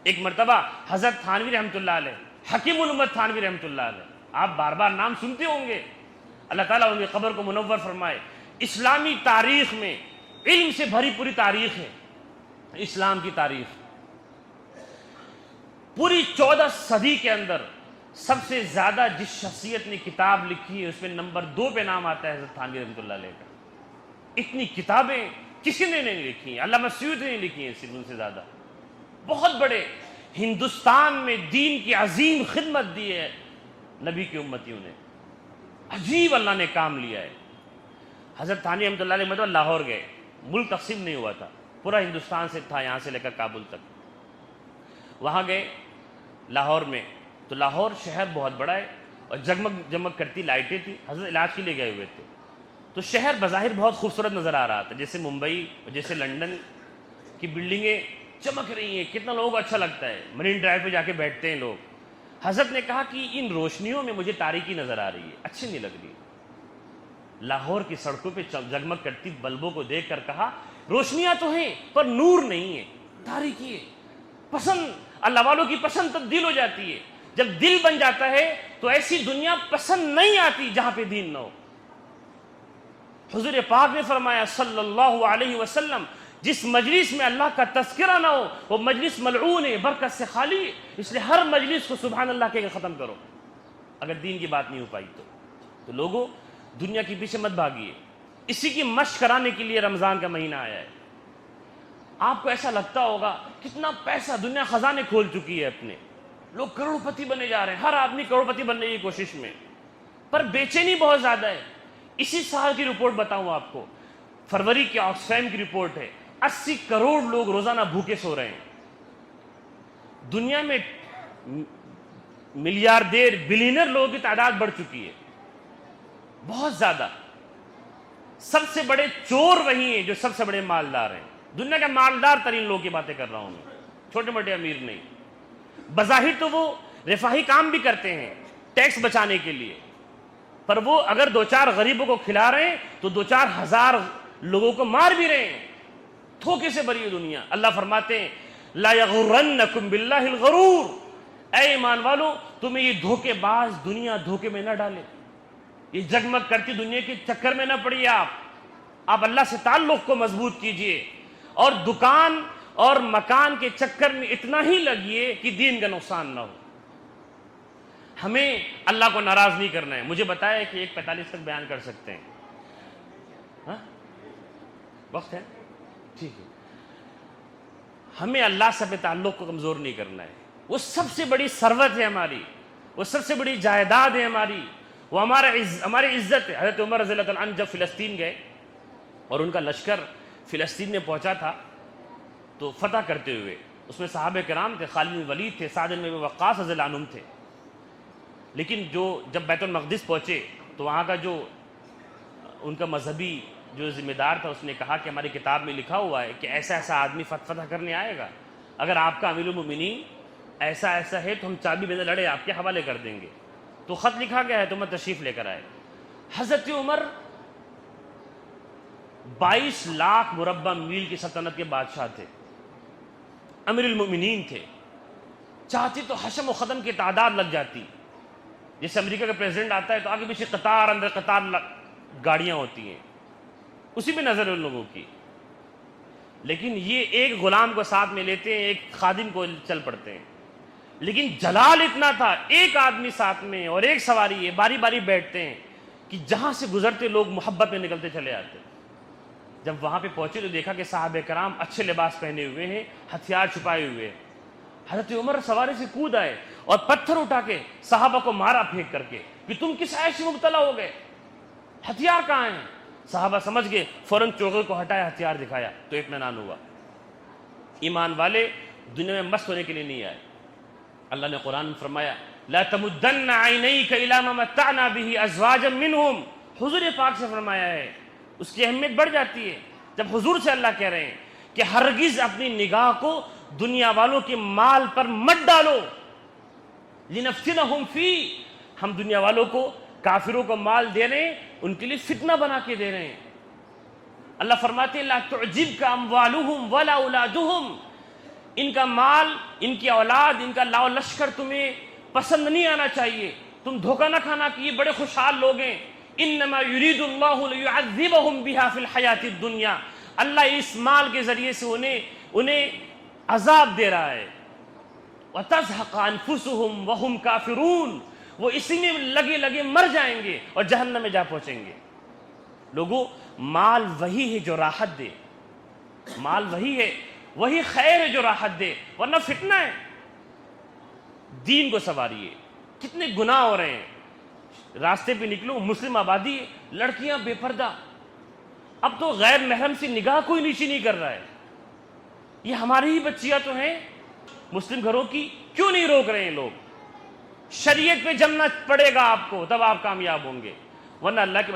ایک مرتبہ حضرت تھانوی رحمۃ اللہ علیہ، حکیم الامت تھانوی رحمۃ اللہ علیہ، آپ بار بار نام سنتے ہوں گے، اللہ تعالیٰ ان کی قبر کو منور فرمائے۔ اسلامی تاریخ میں علم سے بھری پوری تاریخ ہے، اسلام کی تاریخ پوری 14 صدی کے اندر سب سے زیادہ جس شخصیت نے کتاب لکھی ہے اس میں نمبر 2 پہ نام آتا ہے حضرت تھانوی رحمۃ اللہ علیہ کا۔ اتنی کتابیں کسی نے نہیں لکھی ہیں، علامہ سیوطی نے لکھی ہیں صرف ان سے زیادہ۔ بہت بڑے ہندوستان میں دین کی عظیم خدمت دی ہے نبی کی امتیوں نے، عجیب اللہ نے کام لیا ہے۔ حضرت تھانوی رحمۃ اللہ علیہ مطلب لاہور گئے، ملک تقسیم نہیں ہوا تھا، پورا ہندوستان سے تھا، یہاں سے لے کر کابل تک۔ وہاں گئے لاہور میں، تو لاہور شہر بہت بڑا ہے اور جگمگ جگمگ کرتی لائٹیں تھی، حضرت علاج کے لیے گئے ہوئے تھے، تو شہر بظاہر بہت خوبصورت نظر آ رہا تھا، جیسے ممبئی اور جیسے لندن کی بلڈنگیں چمک رہی ہیں، کتنا لوگوں کو اچھا لگتا ہے، مرین ڈرائیو پہ جا کے بیٹھتے ہیں لوگ۔ حضرت نے کہا کہ ان روشنیوں میں مجھے تاریکی نظر آ رہی ہے، اچھی نہیں لگ رہی۔ لاہور کی سڑکوں پہ جگمگ کرتی بلبوں کو دیکھ کر کہا روشنیاں تو ہیں پر نور نہیں ہے، تاریکی ہے۔ پسند اللہ والوں کی پسند تبدیل ہو جاتی ہے، جب دل بن جاتا ہے تو ایسی دنیا پسند نہیں آتی جہاں پہ دین نہ ہو۔ حضور پاک نے فرمایا صلی اللہ علیہ وسلم، جس مجلس میں اللہ کا تذکرہ نہ ہو وہ مجلس ملعون ہے، برکت سے خالی ہے، اس لیے ہر مجلس کو سبحان اللہ کہہ کے ختم کرو اگر دین کی بات نہیں ہو پائی تو لوگوں دنیا کے پیچھے مت بھاگیے، اسی کی مشق کرانے کے لیے رمضان کا مہینہ آیا ہے۔ آپ کو ایسا لگتا ہوگا کتنا پیسہ دنیا خزانے کھول چکی ہے اپنے، لوگ کروڑ پتی بنے جا رہے ہیں، ہر آدمی کروڑ پتی بننے کی کوشش میں، پر بے چینی بہت زیادہ ہے۔ اسی سال کی رپورٹ بتاؤں آپ کو، فروری کی آکسفیم کی رپورٹ ہے، 80 کروڑ لوگ روزانہ بھوکے سو رہے ہیں۔ دنیا میں ملیاردیر بلینر لوگوں کی تعداد بڑھ چکی ہے بہت زیادہ۔ سب سے بڑے چور وہی ہیں جو سب سے بڑے مالدار ہیں، دنیا کے مالدار ترین لوگوں کی باتیں کر رہا ہوں میں، چھوٹے موٹے امیر نہیں۔ بظاہر تو وہ رفاہی کام بھی کرتے ہیں ٹیکس بچانے کے لیے، پر وہ اگر 2-4 غریبوں کو کھلا رہے ہیں تو 2-4 ہزار لوگوں کو مار بھی رہے ہیں۔ دھوکے سے بری ہے دنیا۔ اللہ فرماتے ہیں لا یغرنکم باللہ الغرور، اے ایمان والو تمہیں یہ دھوکے باز دنیا دھوکے میں نہ ڈالے، یہ جگمگ کرتی دنیا کے چکر میں نہ پڑیے۔ آپ اللہ سے تعلق کو مضبوط کیجئے اور دکان اور مکان کے چکر میں اتنا ہی لگیے کہ دین کا نقصان نہ ہو۔ ہمیں اللہ کو ناراض نہیں کرنا ہے۔ مجھے بتایا کہ 1:45 تک بیان کر سکتے ہیں، ہاں وقت ہے؟ ٹھیک ہے۔ ہمیں اللہ سے اپنے تعلق کو کمزور نہیں کرنا ہے، وہ سب سے بڑی ثروت ہے ہماری، وہ سب سے بڑی جائیداد ہے ہماری، وہ ہماری عزت ہے۔ حضرت عمر رضی اللہ عنہ جب فلسطین گئے اور ان کا لشکر فلسطین میں پہنچا تھا تو فتح کرتے ہوئے، اس میں صحابہ کرام تھے، خالد بن ولید تھے، سعد بن وقاص رضی اللہ عنہم تھے، لیکن جب بیت المقدس پہنچے تو وہاں کا جو ان کا مذہبی جو ذمہ دار تھا اس نے کہا کہ ہماری کتاب میں لکھا ہوا ہے کہ ایسا ایسا آدمی فتح کرنے آئے گا، اگر آپ کا امیر المومنین ایسا ایسا ہے تو ہم چابی بنا لڑے آپ کے حوالے کر دیں گے۔ تو خط لکھا گیا ہے تو میں تشریف لے کر آئے۔ حضرت عمر 22 لاکھ مربع میل کی سلطنت کے بادشاہ تھے، امیر المومنین تھے، چاہتی تو حشم و ختم کی تعداد لگ جاتی، جیسے امریکہ کا پریزیڈنٹ آتا ہے تو آگے پیچھے قطار اندر قطار گاڑیاں ہوتی ہیں، اسی پہ نظر ہے ان لوگوں کی، لیکن یہ ایک غلام کو ساتھ میں لیتے ہیں، ایک خادم کو چل پڑتے ہیں، لیکن جلال اتنا تھا، ایک آدمی ساتھ میں اور ایک سواری ہے، باری باری بیٹھتے ہیں کہ جہاں سے گزرتے لوگ محبت میں نکلتے چلے آتے۔ جب وہاں پہ پہنچے تو دیکھا کہ صحابہ کرام اچھے لباس پہنے ہوئے ہیں، ہتھیار چھپائے ہوئے ہیں۔ حضرت عمر سواری سے کود آئے اور پتھر اٹھا کے صحابہ کو مارا پھینک کر کے کہ تم کس عیش میں مبتلا ہو گئے، ہتھیار کہاں ہیں؟ صحابہ سمجھ گئے، فوراً چوغے کو ہٹایا، ہتھیار دکھایا تو اطمینان ہوا۔ ایمان والے دنیا میں مست ہونے کے لیے نہیں آئے۔ اللہ نے قرآن میں فرمایا لا تمدن عینیک الی ما متعنا به ازواجا منہم، حضور پاک سے فرمایا ہے، اس کی اہمیت بڑھ جاتی ہے جب حضور سے اللہ کہہ رہے ہیں کہ ہرگز اپنی نگاہ کو دنیا والوں کے مال پر مت ڈالو، لنفتنہم فی، ہم دنیا والوں کو کافروں کو مال دے رہے ہیں ان کے لیے فتنہ بنا کے دے رہے ہیں۔ اللہ فرماتے ہیں لا تعجبک اموالہم ولا اولادہم، ان کا مال، ان کی اولاد، ان کا لاؤ لشکر تمہیں پسند نہیں آنا چاہیے، تم دھوکہ نہ کھانا کہ یہ بڑے خوشحال لوگ ہیں. انما یرید اللہ لیعذبہم بہا فی الحیات الدنیا، اللہ اس مال کے ذریعے سے انہیں عذاب دے رہا ہے. وتزہق انفسہم وہم کافرون، وہ اسی میں لگے مر جائیں گے اور جہنم میں جا پہنچیں گے. لوگوں، مال وہی ہے جو راحت دے، مال وہی ہے، وہی خیر ہے جو راحت دے، ورنہ فتنہ ہے. دین کو سنواریے. کتنے گناہ ہو رہے ہیں، راستے پہ نکلو مسلم آبادی ہے، لڑکیاں بے پردہ، اب تو غیر محرم سے نگاہ کوئی نیچی نہیں کر رہا ہے. یہ ہماری ہی بچیاں تو ہیں، مسلم گھروں کی کیوں نہیں روک رہے ہیں لوگ؟ شریعت پہ جمنا پڑے گا آپ کو، تب آپ کامیاب ہوں گے، ورنہ اللہ کی